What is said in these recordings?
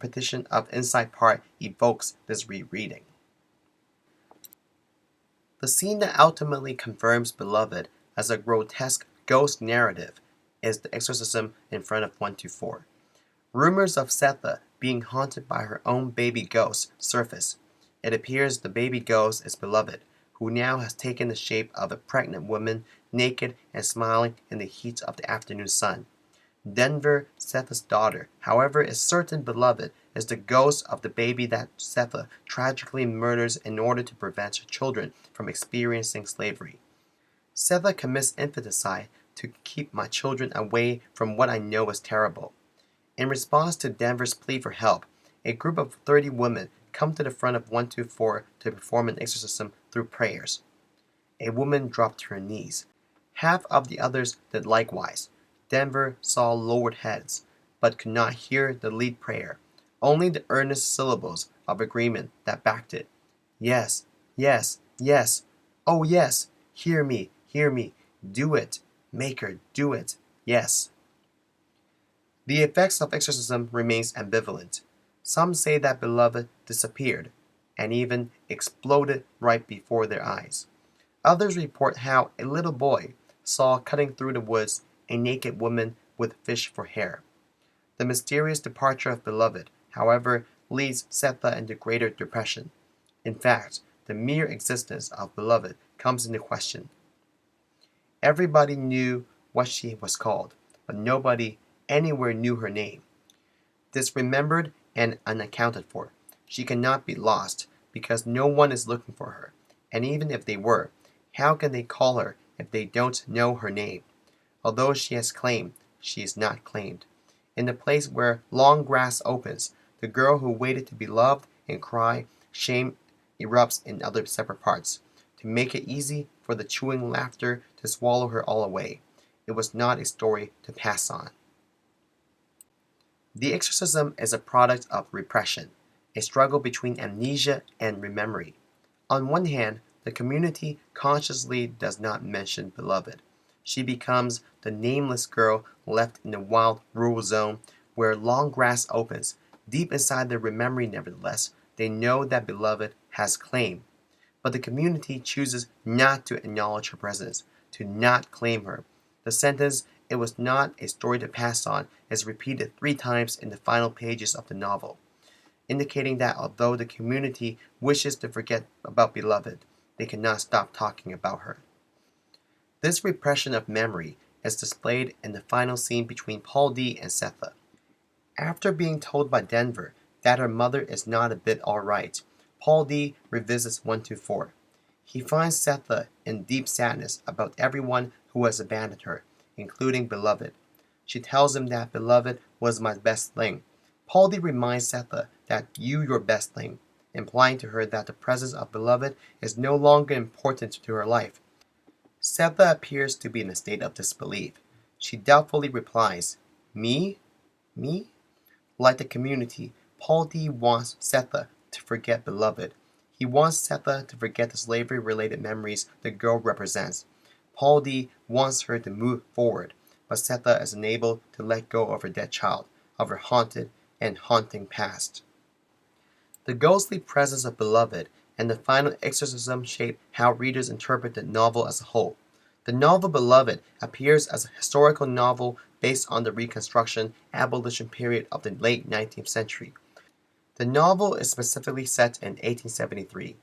repetition of inside part evokes this rereading. The scene that ultimately confirms Beloved as a grotesque ghost narrative is the exorcism in front of 124. Rumors of Sethe being haunted by her own baby ghost surface. It appears the baby ghost is Beloved, who now has taken the shape of a pregnant woman, naked and smiling in the heat of the afternoon sun. Denver, Sethe's daughter, however, is certain Beloved is the ghost of the baby that Sethe tragically murders in order to prevent her children from experiencing slavery. Sethe commits infanticide to keep my children away from what I know is terrible. In response to Denver's plea for help, a group of 30 women come to the front of 124 to perform an exorcism through prayers. A woman dropped to her knees. Half of the others did likewise. Denver saw lowered heads, but could not hear the lead prayer, only the earnest syllables of agreement that backed it. Yes, yes, yes, oh yes, hear me, do it, Maker, do it, yes. The effects of exorcism remains ambivalent. Some say that Beloved disappeared, and even exploded right before their eyes. Others report how a little boy saw cutting through the woods a naked woman with fish for hair. The mysterious departure of Beloved, however, leads Sethe into greater depression. In fact, the mere existence of Beloved comes into question. Everybody knew what she was called, but nobody anywhere knew her name. Disremembered and unaccounted for, she cannot be lost because no one is looking for her, and even if they were, how can they call her if they don't know her name? Although she has claimed, she is not claimed. In the place where long grass opens, the girl who waited to be loved and cry, shame erupts in other separate parts, to make it easy for the chewing laughter to swallow her all away. It was not a story to pass on. The exorcism is a product of repression, a struggle between amnesia and rememory. On one hand, the community consciously does not mention Beloved. She becomes the nameless girl left in the wild rural zone where long grass opens. Deep inside their memory, nevertheless, they know that Beloved has claim. But the community chooses not to acknowledge her presence, to not claim her. The sentence, "It was not a story to pass on," is repeated 3 times in the final pages of the novel, indicating that although the community wishes to forget about Beloved, they cannot stop talking about her. This repression of memory is displayed in the final scene between Paul D and Sethe. After being told by Denver that her mother is not a bit alright, Paul D revisits 124. He finds Sethe in deep sadness about everyone who has abandoned her, including Beloved. She tells him that Beloved was my best thing. Paul D reminds Sethe that your best thing, implying to her that the presence of Beloved is no longer important to her life. Sethe appears to be in a state of disbelief. She doubtfully replies, Me? Me? Like the community, Paul D wants Sethe to forget Beloved. He wants Sethe to forget the slavery-related memories the girl represents. Paul D wants her to move forward, but Sethe is unable to let go of her dead child, of her haunted and haunting past. The ghostly presence of Beloved and the final exorcism shape how readers interpret the novel as a whole. The novel Beloved appears as a historical novel based on the Reconstruction abolition period of the late 19th century. The novel is specifically set in 1873.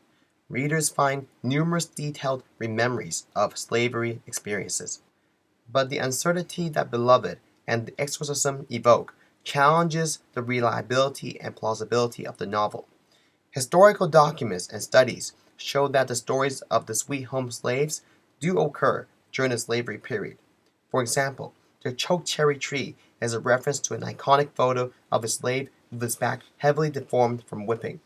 Readers find numerous detailed rememorys of slavery experiences. But the uncertainty that Beloved and the exorcism evoke challenges the reliability and plausibility of the novel. Historical documents and studies show that the stories of the Sweet Home slaves do occur during the slavery period. For example, the chokecherry tree is a reference to an iconic photo of a slave with his back heavily deformed from whipping.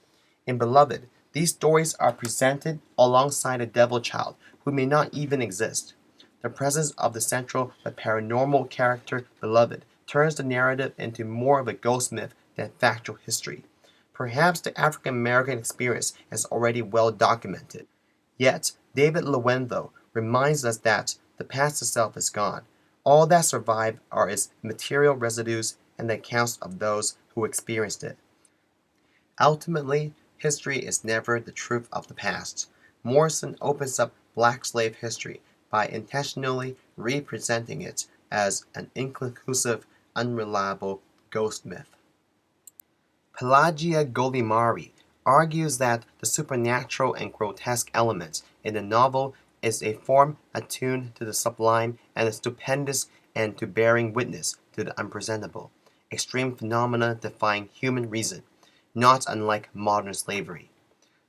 In Beloved, these stories are presented alongside a devil child who may not even exist. The presence of the central but paranormal character Beloved turns the narrative into more of a ghost myth than factual history. Perhaps the African American experience is already well documented. Yet, David Lowenthal reminds us that the past itself is gone. All that survive are its material residues and the accounts of those who experienced it. Ultimately, history is never the truth of the past. Morrison opens up black slave history by intentionally representing it as an inconclusive, unreliable ghost myth. Pelagia Golimari argues that the supernatural and grotesque element in the novel is a form attuned to the sublime and the stupendous and to bearing witness to the unpresentable, extreme phenomena defying human reason, not unlike modern slavery.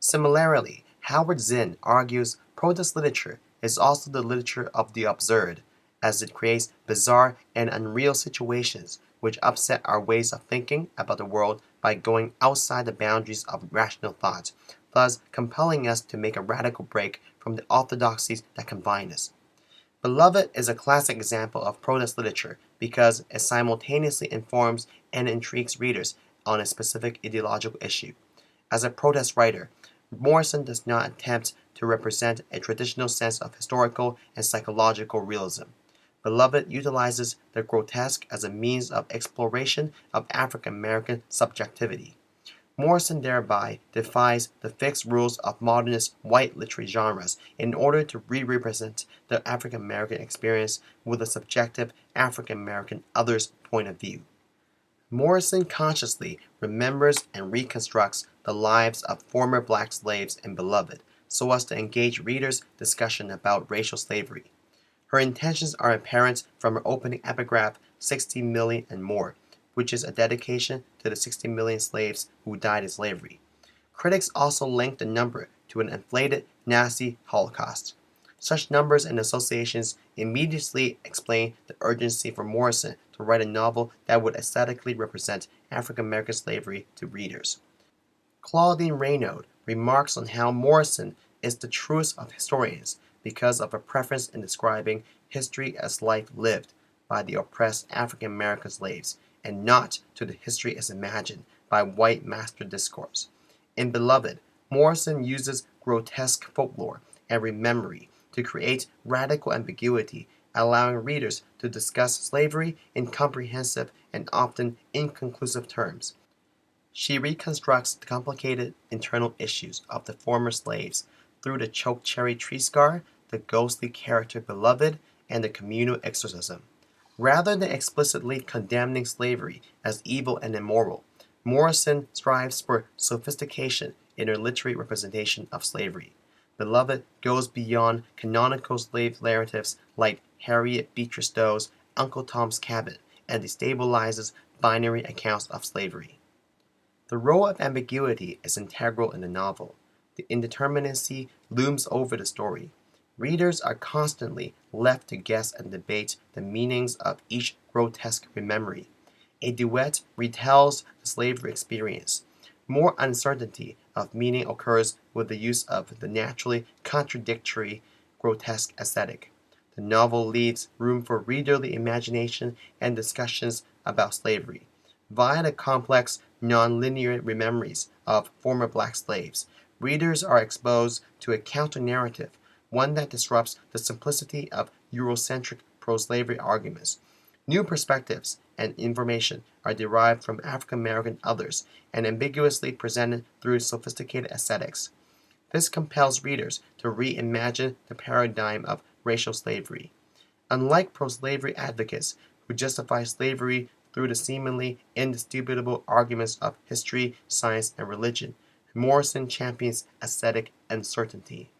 Similarly, Howard Zinn argues protest literature is also the literature of the absurd, as it creates bizarre and unreal situations which upset our ways of thinking about the world by going outside the boundaries of rational thought, thus compelling us to make a radical break from the orthodoxies that confine us. Beloved is a classic example of protest literature because it simultaneously informs and intrigues readers on a specific ideological issue. As a protest writer, Morrison does not attempt to represent a traditional sense of historical and psychological realism. Beloved utilizes the grotesque as a means of exploration of African American subjectivity. Morrison thereby defies the fixed rules of modernist white literary genres in order to re-represent the African American experience with a subjective African American other's point of view. Morrison consciously remembers and reconstructs the lives of former black slaves in Beloved so as to engage readers' discussion about racial slavery. Her intentions are apparent from her opening epigraph, 60 million and more, which is a dedication to the 60 million slaves who died in slavery. Critics also link the number to an inflated Nazi Holocaust. Such numbers and associations immediately explain the urgency for Morrison to write a novel that would aesthetically represent African American slavery to readers. Claudine Reynaud remarks on how Morrison is the truest of historians because of a preference in describing history as life lived by the oppressed African American slaves, and not to the history as imagined by white master discourse. In Beloved, Morrison uses grotesque folklore and rememory to create radical ambiguity, allowing readers to discuss slavery in comprehensive and often inconclusive terms. She reconstructs the complicated internal issues of the former slaves through the chokecherry tree scar, the ghostly character Beloved, and the communal exorcism. Rather than explicitly condemning slavery as evil and immoral, Morrison strives for sophistication in her literary representation of slavery. Beloved goes beyond canonical slave narratives like Harriet Beecher Stowe's Uncle Tom's Cabin and destabilizes binary accounts of slavery. The role of ambiguity is integral in the novel. The indeterminacy looms over the story. Readers are constantly left to guess and debate the meanings of each grotesque rememory. A duet retells the slavery experience. More uncertainty of meaning occurs with the use of the naturally contradictory grotesque aesthetic. The novel leaves room for readerly imagination and discussions about slavery. Via the complex, nonlinear rememorys of former black slaves, readers are exposed to a counter-narrative, one that disrupts the simplicity of Eurocentric pro-slavery arguments. New perspectives and information are derived from African American others and ambiguously presented through sophisticated aesthetics. This compels readers to reimagine the paradigm of racial slavery. Unlike pro-slavery advocates who justify slavery through the seemingly indisputable arguments of history, science, and religion, Morrison champions aesthetic uncertainty.